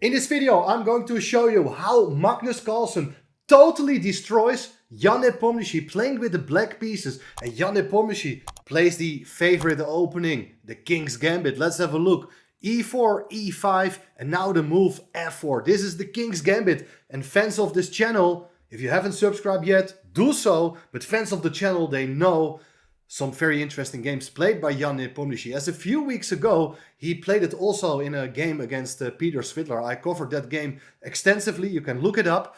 In this video, I'm going to show you how Magnus Carlsen totally destroys Ian Nepomniachtchi playing with the black pieces. And Ian Nepomniachtchi plays the favorite opening, the King's Gambit. Let's have a look. E4, E5, and now the move F4. This is the King's Gambit. And fans of this channel, if you haven't subscribed yet, do so. But fans of the channel, they know some very interesting games played by Ian Nepomniachtchi. As a few weeks ago, he played it also in a game against Peter Svidler. I covered that game extensively. You can look it up.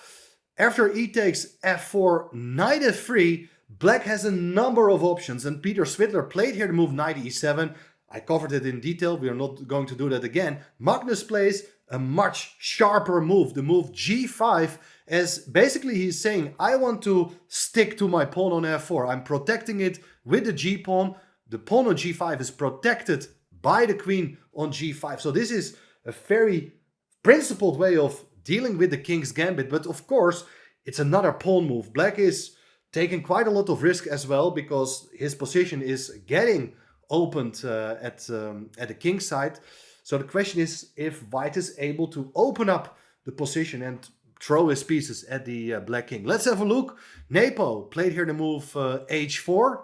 After e takes f4, knight f3, black has a number of options. And Peter Svidler played here the move knight e7. I covered it in detail. We are not going to do that again. Magnus plays a much sharper move, the move g5, as basically he's saying, I want to stick to my pawn on f4. I'm protecting it with the g-pawn. The pawn on g5 is protected by the queen on g5. So this is a very principled way of dealing with the King's Gambit. But of course, it's another pawn move. Black is taking quite a lot of risk as well, because his position is getting opened at the king's side. So the question is if white is able to open up the position and throw his pieces at the black king. Let's have a look. Nepo played here the move h4,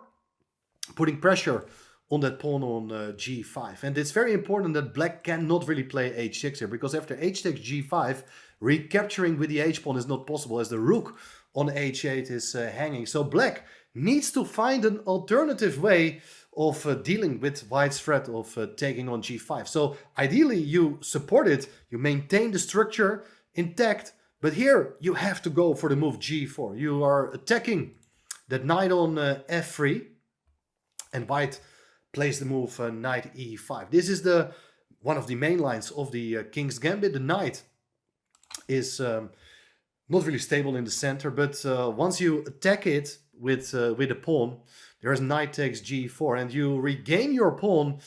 putting pressure on that pawn on g5. And it's very important that black cannot really play h6 here, because after h takes g5, recapturing with the h-pawn is not possible, as the rook on h8 is hanging. So black needs to find an alternative way of dealing with white's threat of taking on g5. So ideally you support it, you maintain the structure intact, but here you have to go for the move g4. You are attacking that knight on f3, and white plays the move knight e5. This is one of the main lines of the King's Gambit. The knight is not really stable in the center, but once you attack it with a pawn, there's knight takes g4 and you regain your pawn,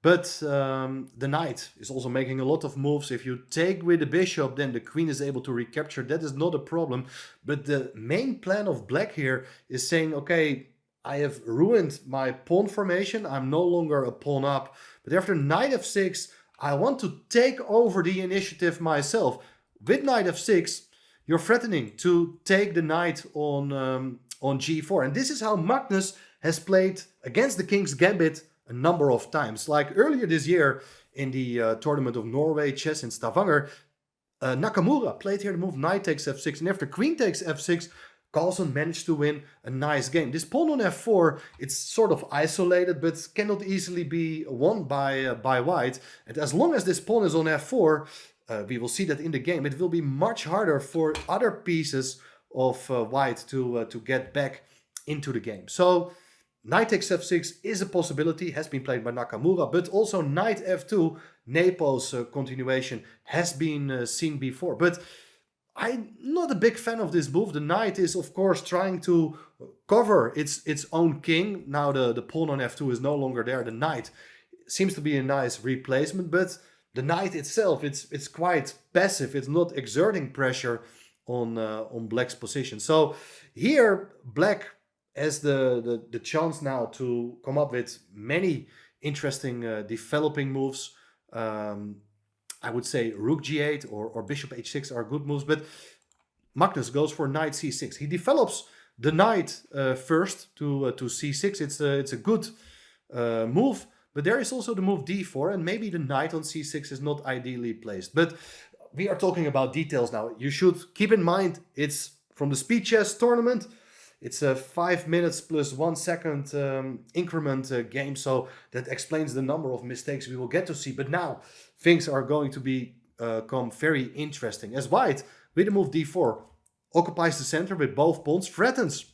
but the knight is also making a lot of moves. If you take with the bishop, then the queen is able to recapture. That is not a problem, but the main plan of black here is saying, okay, I have ruined my pawn formation, I'm no longer a pawn up, but after knight f6, I want to take over the initiative myself. With knight f6, you're threatening to take the knight on g4. And this is how Magnus has played against the King's Gambit a number of times. Like earlier this year in the Tournament of Norway chess in Stavanger, Nakamura played here the move knight takes f6. And after queen takes f6, Carlsen managed to win a nice game. This pawn on f4, it's sort of isolated, but cannot easily be won by white. And as long as this pawn is on f4, we will see that in the game, it will be much harder for other pieces of white to get back into the game. So knight takes f6 is a possibility, has been played by Nakamura, but also knight f2, Nepo's continuation, has been seen before. But I'm not a big fan of this move. The knight is, of course, trying to cover its own king. Now the pawn on f2 is no longer there. The knight seems to be a nice replacement, but the knight itself, it's quite passive. It's not exerting pressure on black's position. So here, black has the chance now to come up with many interesting developing moves. I would say rook g8 or bishop h6 are good moves, but Magnus goes for knight c6. He develops the knight first to c6. It's a good move, but there is also the move d4, and maybe the knight on c6 is not ideally placed. But we are talking about details now. You should keep in mind it's from the speed chess tournament. It's a 5 minutes plus 1 second increment game, so that explains the number of mistakes we will get to see. But now things are going to become very interesting, as white, with the move d4, occupies the center with both pawns, threatens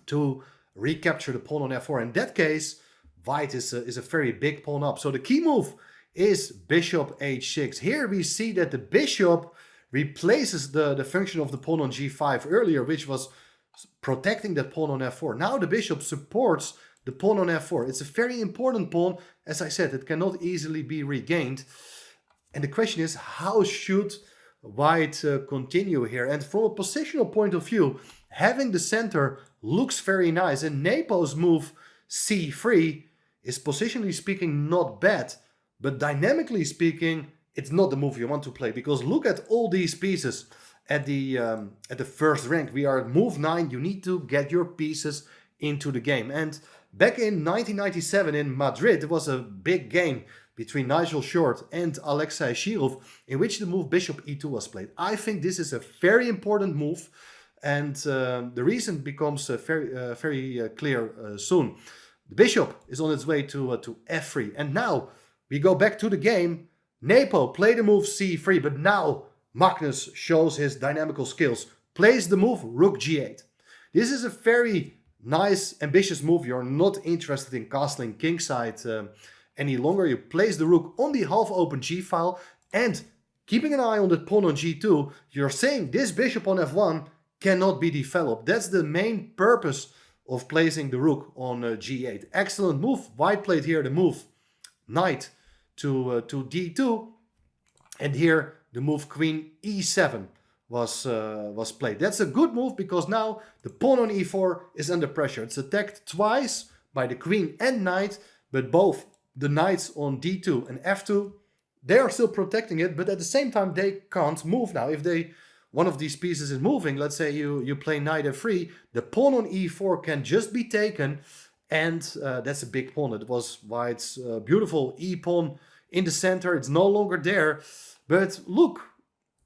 to recapture the pawn on f4. In that case, white is a very big pawn up. So the key move is bishop h6. Here we see that the bishop replaces the function of the pawn on g5 earlier, which was protecting that pawn on f4. Now the bishop supports the pawn on f4. It's a very important pawn. As I said, it cannot easily be regained. And the question is, how should white continue here? And from a positional point of view, having the center looks very nice. And Nepo's move c3 is positionally speaking not bad, but dynamically speaking, it's not the move you want to play, because look at all these pieces at the first rank. We are at move 9. You need to get your pieces into the game. And back in 1997 in Madrid, there was a big game between Nigel Short and Alexei Shirov in which the move bishop e2 was played. I think this is a very important move, and the reason becomes very clear soon. The bishop is on its way to f3, and now we go back to the game. Nepo played the move c3, but now Magnus shows his dynamical skills. Plays the move rook g8. This is a very nice, ambitious move. You're not interested in castling kingside any longer. You place the rook on the half-open g-file, and keeping an eye on the pawn on g2, you're saying this bishop on f1 cannot be developed. That's the main purpose of placing the rook on g8. Excellent move. White played here the move knight to d2, and here the move queen e7 was played. That's a good move because now the pawn on e4 is under pressure. It's attacked twice by the queen and knight, but both the knights on d2 and f2, they are still protecting it, but at the same time they can't move now. If one of these pieces is moving, let's say you play knight f3, the pawn on e4 can just be taken, and that's a big pawn. It was White's beautiful e-pawn in the center. It's no longer there, but look,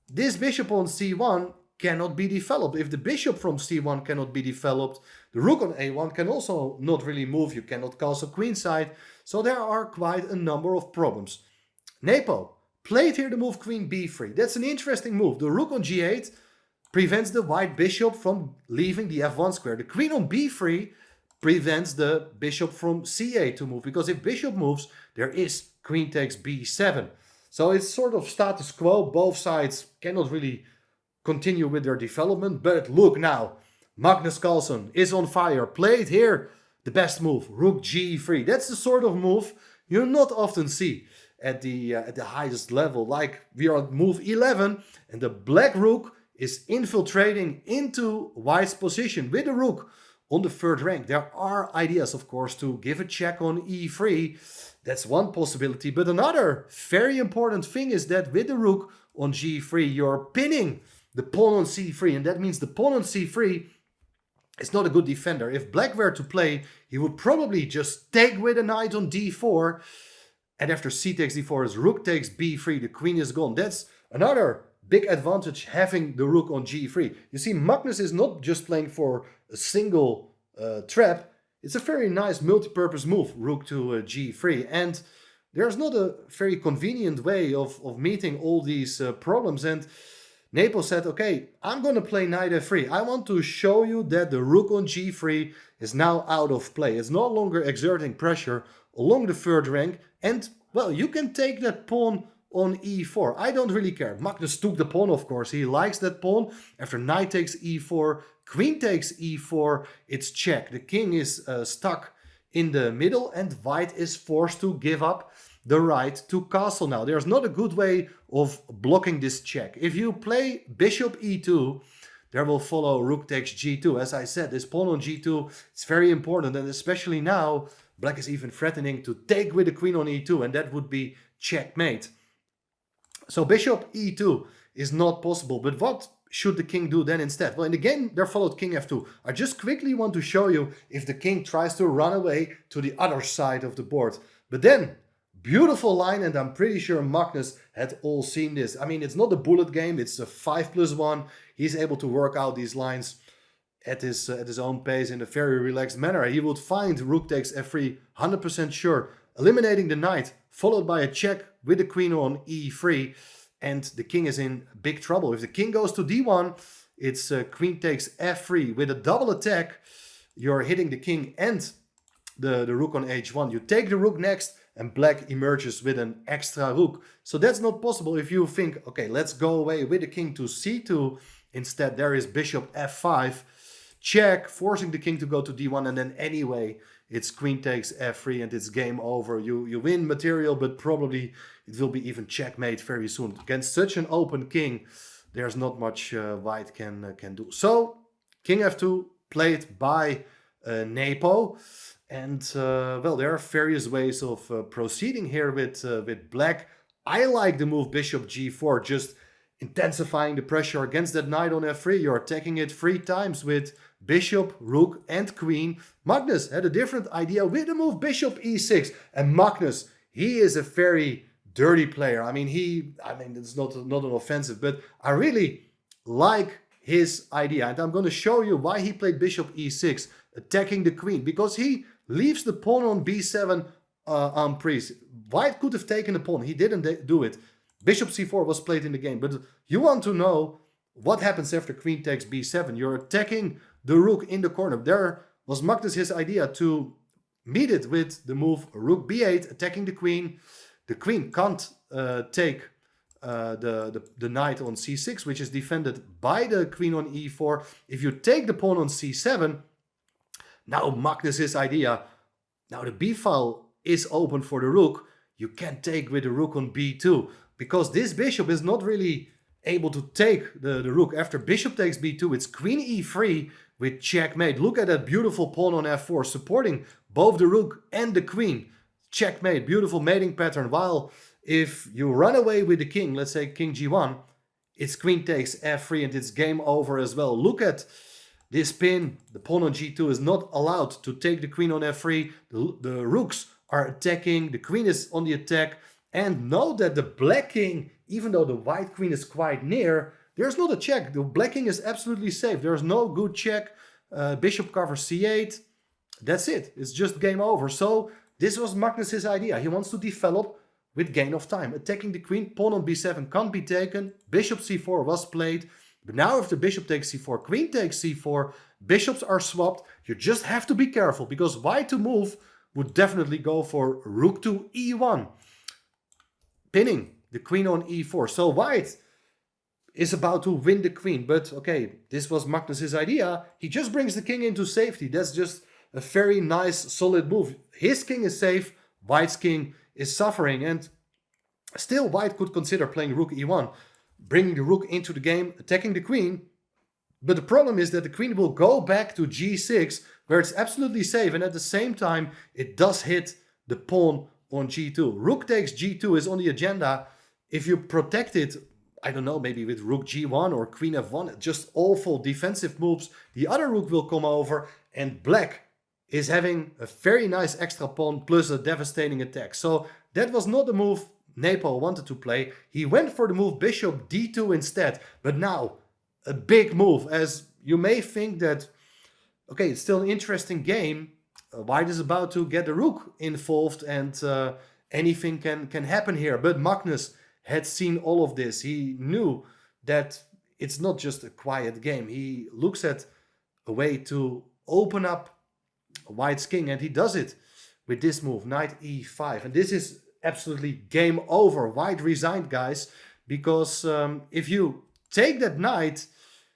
this bishop on c1 cannot be developed. If the bishop from c1 cannot be developed, the rook on a1 can also not really move. You cannot castle queenside, so there are quite a number of problems. Nepo played here the move queen b3. That's an interesting move. The rook on g8 prevents the white bishop from leaving the f1 square. The queen on b3 prevents the bishop from c8 to move, because if bishop moves, there is queen takes b7. So it's sort of status quo. Both sides cannot really continue with their development. But look now, Magnus Carlsen is on fire. Played here the best move, rook g3. That's the sort of move you not often see at the highest level. Like we are at move 11, and the black rook is infiltrating into White's position with the rook on the third rank. There are ideas, of course, to give a check on e3. That's one possibility. But another very important thing is that with the rook on g3, you're pinning the pawn on c3. And that means the pawn on c3 is not a good defender. If black were to play, he would probably just take with a knight on d4. And after c takes d4, his rook takes b3. The queen is gone. That's another big advantage, having the rook on g3. You see, Magnus is not just playing for a single trap. It's a very nice multi-purpose move, rook to g3. And there's not a very convenient way of meeting all these problems. And Nepo said, okay, I'm going to play knight f3. I want to show you that the rook on g3 is now out of play. It's no longer exerting pressure along the third rank. And, well, you can take that pawn on e4. I don't really care. Magnus took the pawn, of course. He likes that pawn. After knight takes e4, queen takes e4, it's check. The king is stuck in the middle, and white is forced to give up the right to castle now. There's not a good way of blocking this check. If you play bishop e2, there will follow rook takes g2. As I said, this pawn on g2 is very important, and especially now, black is even threatening to take with the queen on e2, and that would be checkmate. So bishop e2 is not possible, but what should the king do then instead? Well, in the game there followed king f2. I just quickly want to show you if the king tries to run away to the other side of the board. But then, beautiful line, and I'm pretty sure Magnus had all seen this. I mean, it's not a bullet game, it's a 5+1. He's able to work out these lines at his own pace in a very relaxed manner. He would find rook takes f3, 100% sure, eliminating the knight, followed by a check with the queen on e3, and the king is in big trouble. If the king goes to d1, it's queen takes f3. With a double attack, you're hitting the king and the rook on h1. You take the rook next, and black emerges with an extra rook. So that's not possible. If you think, okay, let's go away with the king to c2, instead there is bishop f5, check, forcing the king to go to d1, and then anyway, it's queen takes f3 and it's game over. You win material, but probably it will be even checkmate very soon. Against such an open king, there's not much white can do. So, king f2 played by Nepo. And, well, there are various ways of proceeding here with black. I like the move bishop g4, just intensifying the pressure against that knight on f3. You're attacking it 3 times with bishop, rook and queen. Magnus had a different idea with the move bishop e6. And Magnus, he is a very dirty player. I mean, it's not an offensive, but I really like his idea. And I'm going to show you why he played bishop e6, attacking the queen. Because he leaves the pawn on b7 unprees. White could have taken the pawn. He didn't do it. Bishop c4 was played in the game. But you want to know what happens after queen takes b7. You're attacking the rook in the corner. There was Magnus his idea to meet it with the move rook b8, attacking the queen. The queen can't take the knight on c6, which is defended by the queen on e4. If you take the pawn on c7, now Magnus's idea, now the b file is open for the rook. You can take with the rook on b2, because this bishop is not really able to take the rook. After bishop takes b2, it's queen e3 with checkmate. Look at that beautiful pawn on f4, supporting both the rook and the queen. Checkmate, beautiful mating pattern. While if you run away with the king, let's say king g1, it's queen takes f3 and it's game over as well. Look at this pin. The pawn on g2 is not allowed to take the queen on f3. The rooks are attacking. The queen is on the attack. And note that the black king, even though the white queen is quite near, there's not a check. The black king is absolutely safe. There's no good check. Bishop covers c8. That's it. It's just game over. So this was Magnus's idea. He wants to develop with gain of time. Attacking the queen, pawn on b7 can't be taken. Bishop c4 was played. But now if the bishop takes c4, queen takes c4, bishops are swapped. You just have to be careful, because white to move would definitely go for rook to e1. Pinning the queen on e4. So white is about to win the queen. But okay, this was Magnus's idea. He just brings the king into safety. That's just a very nice, solid move. His king is safe. White's king is suffering. And still white could consider playing rook e1. Bringing the rook into the game, attacking the queen. But the problem is that the queen will go back to g6, where it's absolutely safe. And at the same time, it does hit the pawn on g2. Rook takes g2 is on the agenda. If you protect it, I don't know, maybe with rook g1 or queen f1, just awful defensive moves, the other rook will come over, and black is having a very nice extra pawn plus a devastating attack. So that was not the move Nepo wanted to play. He went for the move bishop d2 instead. But now, a big move, as you may think that, okay, it's still an interesting game. White is about to get the rook involved, and anything can happen here. But Magnus had seen all of this. He knew that it's not just a quiet game. He looks at a way to open up White's king, and he does it with this move, knight e5. And this is absolutely game over. White resigned, guys, because if you take that knight,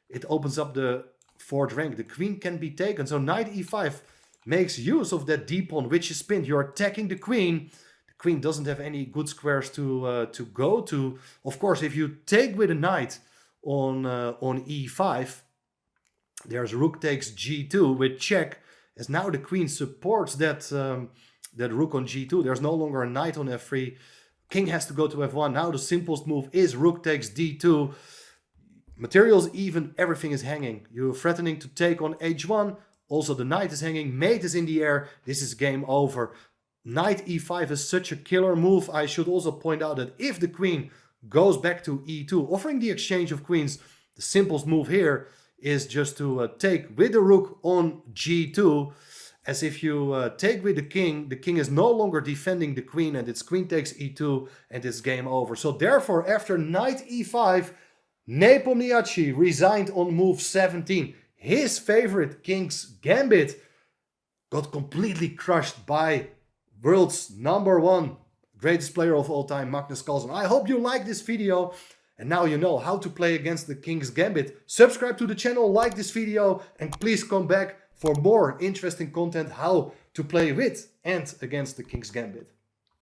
it opens up the 4th rank. The queen can be taken. So knight e5 makes use of that d pawn, which is pinned. You're attacking the queen. The queen doesn't have any good squares to go to. Of course, if you take with a knight on e5, there's rook takes g2 with check, as now the queen supports that that rook on g2. There's no longer a knight on f3. King has to go to f1. Now the simplest move is rook takes d2. Materials even, everything is hanging. You're threatening to take on h1. Also the knight is hanging, mate is in the air. This is game over. Knight e5 is such a killer move. I should also point out that if the queen goes back to e2, offering the exchange of queens, the simplest move here is just to take with the rook on g2. As if you take with the king is no longer defending the queen, and it's queen takes e2 and it's game over. So therefore, after knight e5, Nepomniachtchi resigned on move 17. His favorite king's gambit got completely crushed by world's #1 greatest player of all time, Magnus Carlsen. I hope you like this video, and now you know how to play against the king's gambit. Subscribe to the channel, like this video, and please come back for more interesting content how to play with and against the king's gambit.